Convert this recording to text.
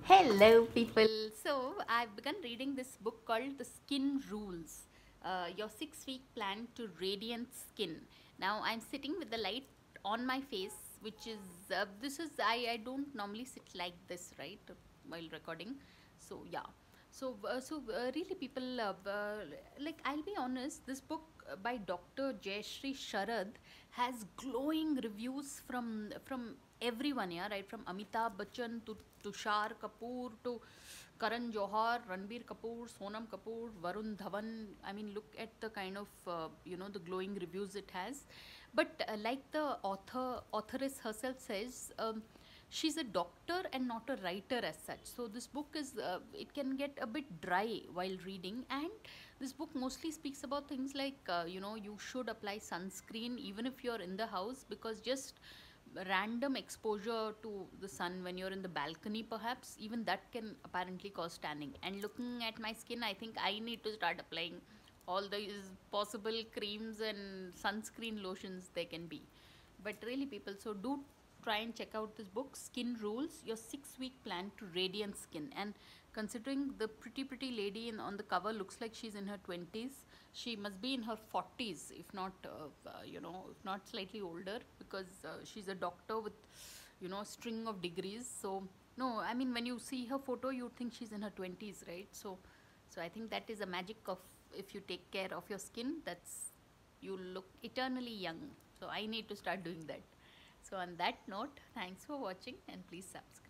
Hello, people. So, I've begun reading this book called The Skin Rules, Your 6 Week Plan to Radiant Skin. Now, I'm sitting with the light on my face, which is, I don't normally sit like this, right, while recording. So, yeah. Really, people, like, I'll be honest, this book by Dr. Jaishree Sharad has glowing reviews from everyone, yeah, right, from Amitabh Bachchan to Tushar Kapoor to Karan Johar, Ranbir Kapoor, Sonam Kapoor, Varun Dhawan. I mean, look at the kind of the glowing reviews it has. But like the authoress herself says, she's a doctor and not a writer as such. So this book is it can get a bit dry while reading, and this book mostly speaks about things like you should apply sunscreen even if you're in the house, because just random exposure to the sun when you're in the balcony, perhaps even that can apparently cause tanning. And looking at my skin, I think I need to start applying all these possible creams and sunscreen lotions they can be. But really, people, so do try and check out this book, Skin Rules, Your 6 Week Plan to Radiant Skin. And considering the pretty lady on the cover looks like she's in her 20s, she must be in her 40s, if not if not slightly older, because she's a doctor with a string of degrees. So no, I mean, when you see her photo you think she's in her 20s, right? So I think that is a magic of, if you take care of your skin, that's, you look eternally young. So I need to start doing that. So on that note, thanks for watching and please subscribe.